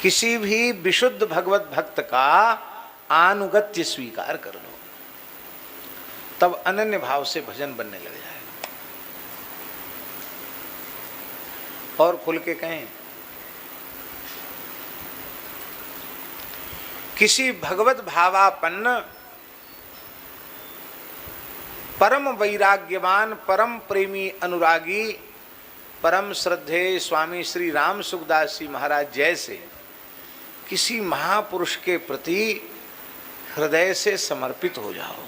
किसी भी विशुद्ध भगवत भक्त का आनुगत्य स्वीकार कर लो, तब अनन्य भाव से भजन बनने लग जाएगा। और खुल के कहें, किसी भगवत भावापन्न परम वैराग्यवान परम प्रेमी अनुरागी परम श्रद्धेय स्वामी श्री राम सुखदास जी महाराज जैसे किसी महापुरुष के प्रति हृदय से समर्पित हो जाओ।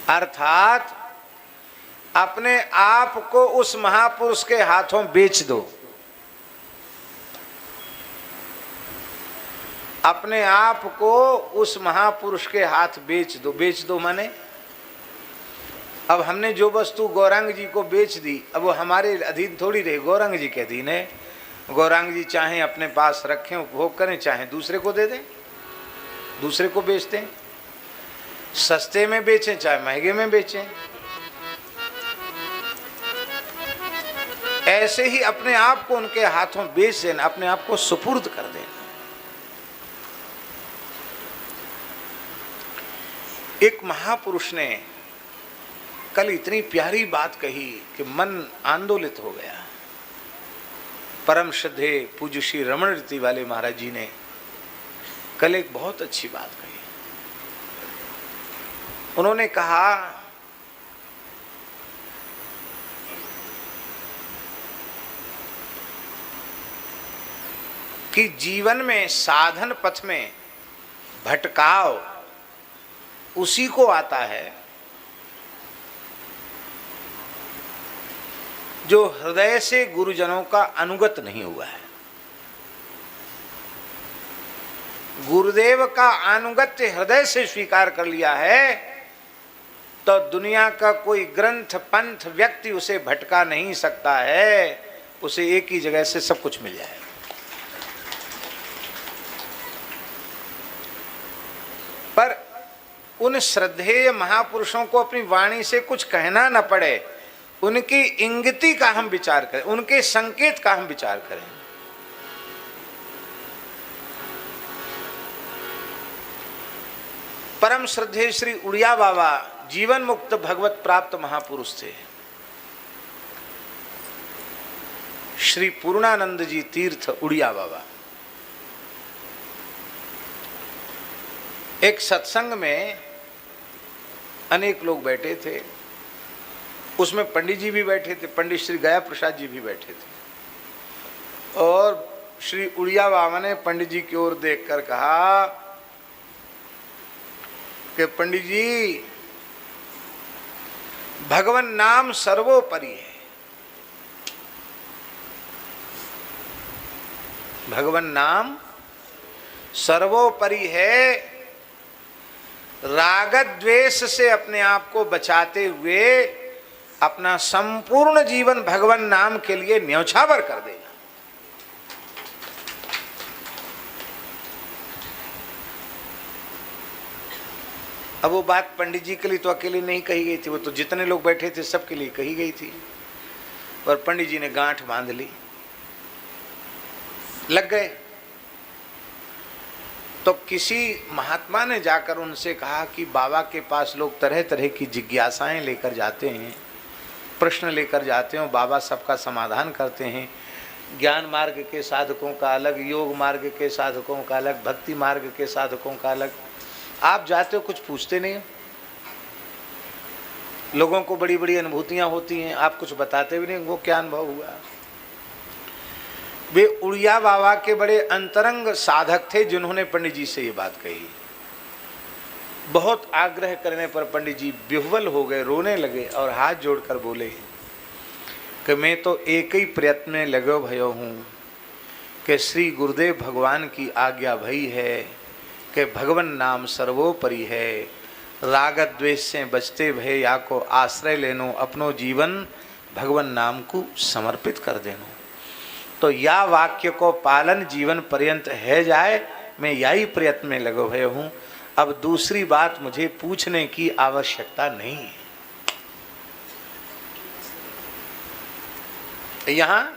अर्थात अपने आप को उस महापुरुष के हाथों बेच दो। अपने आप को उस महापुरुष के हाथ बेच दो। बेच दो माने, अब हमने जो वस्तु गौरांग जी को बेच दी, अब वो हमारे अधीन थोड़ी रहे, गौरांग जी के अधीन है। गौरांग जी चाहें अपने पास रखें उपभोग करें, चाहें दूसरे को दे दें, दूसरे को बेच दें, सस्ते में बेचें चाहे महंगे में बेचें। ऐसे ही अपने आप को उनके हाथों बेच देना, अपने आप को सुपुर्द कर देना। एक महापुरुष ने कल इतनी प्यारी बात कही कि मन आंदोलित हो गया। परम श्रद्धे पूज्य श्री रमण रीति वाले महाराज जी ने कल एक बहुत अच्छी बात कही। उन्होंने कहा कि जीवन में साधन पथ में भटकाव उसी को आता है जो हृदय से गुरुजनों का अनुगत नहीं हुआ है। गुरुदेव का अनुगत्य हृदय से स्वीकार कर लिया है तो दुनिया का कोई ग्रंथ पंथ व्यक्ति उसे भटका नहीं सकता है। उसे एक ही जगह से सब कुछ मिल जाएगा। पर उन श्रद्धेय महापुरुषों को अपनी वाणी से कुछ कहना न पड़े, उनकी इंगिती का हम विचार करें, उनके संकेत का हम विचार करें। परम श्रद्धेय श्री उड़िया बाबा जीवन मुक्त भगवत प्राप्त महापुरुष थे। श्री पूर्णानंद जी तीर्थ उड़िया बाबा एक सत्संग में अनेक लोग बैठे थे। उसमें पंडित जी भी बैठे थे, पंडित श्री गया प्रसाद जी भी बैठे थे। और श्री उड़िया बाबा ने पंडित जी की ओर देखकर कहा कि पंडित जी, भगवान नाम सर्वोपरि है। भगवान नाम सर्वोपरि है। राग द्वेष से अपने आप को बचाते हुए अपना संपूर्ण जीवन भगवान नाम के लिए न्यौछावर कर देगा। अब वो बात पंडित जी के लिए तो अकेले नहीं कही गई थी, वो तो जितने लोग बैठे थे सबके लिए कही गई थी। और पंडित जी ने गांठ बांध ली, लग गए। तो किसी महात्मा ने जाकर उनसे कहा कि बाबा के पास लोग तरह तरह की जिज्ञासाएं लेकर जाते हैं, प्रश्न लेकर जाते हैं, बाबा सबका समाधान करते हैं। ज्ञान मार्ग के साधकों का अलग, योग मार्ग के साधकों का अलग, भक्ति मार्ग के साधकों का अलग। आप जाते हो कुछ पूछते नहीं हो। लोगों को बड़ी बड़ी अनुभूतियां होती हैं, आप कुछ बताते भी नहीं, वो क्या अनुभव हुआ। वे उड़िया बाबा के बड़े अंतरंग साधक थे जिन्होंने पंडित जी से ये बात कही। बहुत आग्रह करने पर पंडित जी विह्वल हो गए, रोने लगे और हाथ जोड़कर बोले कि मैं तो एक ही प्रयत्न में लगे भयो हूँ कि श्री गुरुदेव भगवान की आज्ञा भई है कि भगवान नाम सर्वोपरि है। राग द्वेष से बचते भय या को आश्रय लेनो, अपनो जीवन भगवान नाम को समर्पित कर देनो। तो या वाक्य को पालन जीवन पर्यंत है जाए, मैं यही प्रयत्न में लगे हुए हूँ। अब दूसरी बात मुझे पूछने की आवश्यकता नहीं है। यहाँ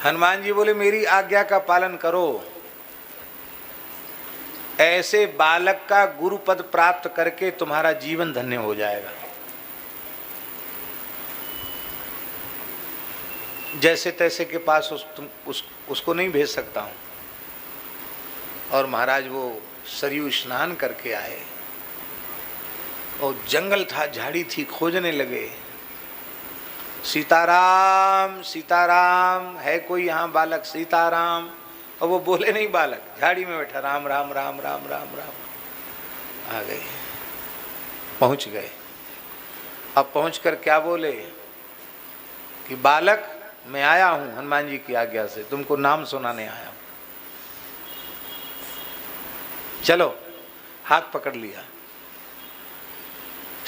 हनुमान जी बोले मेरी आज्ञा का पालन करो, ऐसे बालक का गुरु पद प्राप्त करके तुम्हारा जीवन धन्य हो जाएगा। जैसे तैसे के पास उसको नहीं भेज सकता हूं। और महाराज वो सरयू स्नान करके आए और जंगल था, झाड़ी थी, खोजने लगे, सीताराम सीताराम, है कोई यहाँ बालक, सीताराम। और वो बोले नहीं बालक, झाड़ी में बैठा, राम राम राम राम राम राम। आ गए, पहुंच गए। अब पहुंचकर क्या बोले कि बालक मैं आया हूं हनुमान जी की आज्ञा से, तुमको नाम सुनाने आया हूं, चलो। हाथ पकड़ लिया,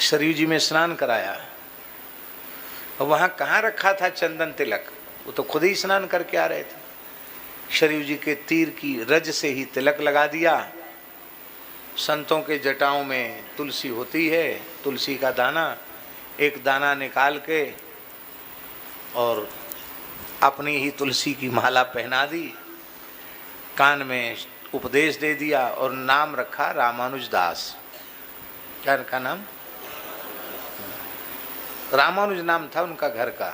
सरयू जी में स्नान कराया। और वहां कहाँ रखा था चंदन तिलक, वो तो खुद ही स्नान करके आ रहे थे। सरयू जी के तीर की रज से ही तिलक लगा दिया। संतों के जटाओं में तुलसी होती है, तुलसी का दाना, एक दाना निकाल के और अपनी ही तुलसी की माला पहना दी, कान में उपदेश दे दिया और नाम रखा रामानुज दास। क्या रखा नाम? रामानुज नाम था उनका घर का।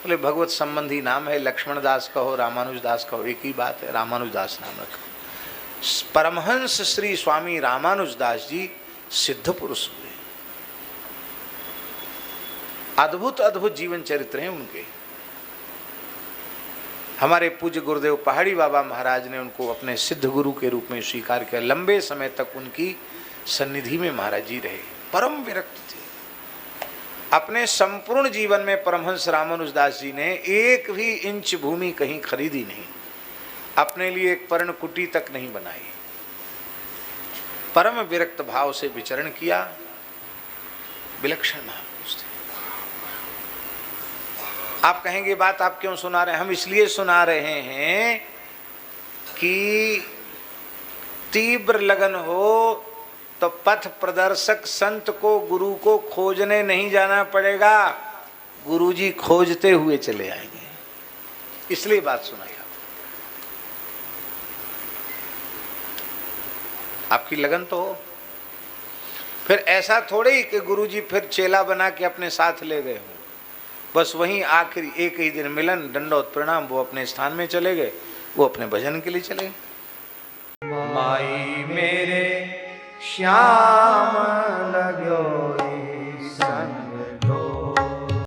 बोले भगवत संबंधी नाम है, लक्ष्मण दास कहो, रामानुज दास कहो, एक ही बात है, रामानुज दास नाम रखा। परमहंस श्री स्वामी रामानुज दास जी सिद्ध पुरुष हुए। अद्भुत अद्भुत जीवन चरित्र हैं उनके। हमारे पूज्य गुरुदेव पहाड़ी बाबा महाराज ने उनको अपने सिद्ध गुरु के रूप में स्वीकार किया। लंबे समय तक उनकी सन्निधि में महाराज जी रहे, परम विरक्त थे। अपने संपूर्ण जीवन में परमहंस रामानुज दास जी ने एक भी इंच भूमि कहीं खरीदी नहीं, अपने लिए एक पर्णकुटी तक नहीं बनाई, परम विरक्त भाव से विचरण किया। विलक्षण महापुरुष थे। आप कहेंगे बात आप क्यों सुना रहे हैं? हम इसलिए सुना रहे हैं कि तीव्र लगन हो तो पथ प्रदर्शक संत को, गुरु को खोजने नहीं जाना पड़ेगा, गुरुजी खोजते हुए चले आएंगे। इसलिए बात सुनाई आपकी लगन तो हो। फिर ऐसा थोड़े ही कि गुरुजी फिर चेला बना के अपने साथ ले गए हों, बस वहीं आखिरी एक ही दिन मिलन, दंडोत प्रणाम, वो अपने स्थान में चले गए, वो अपने भजन के लिए चले गए। माई मेरे श्याम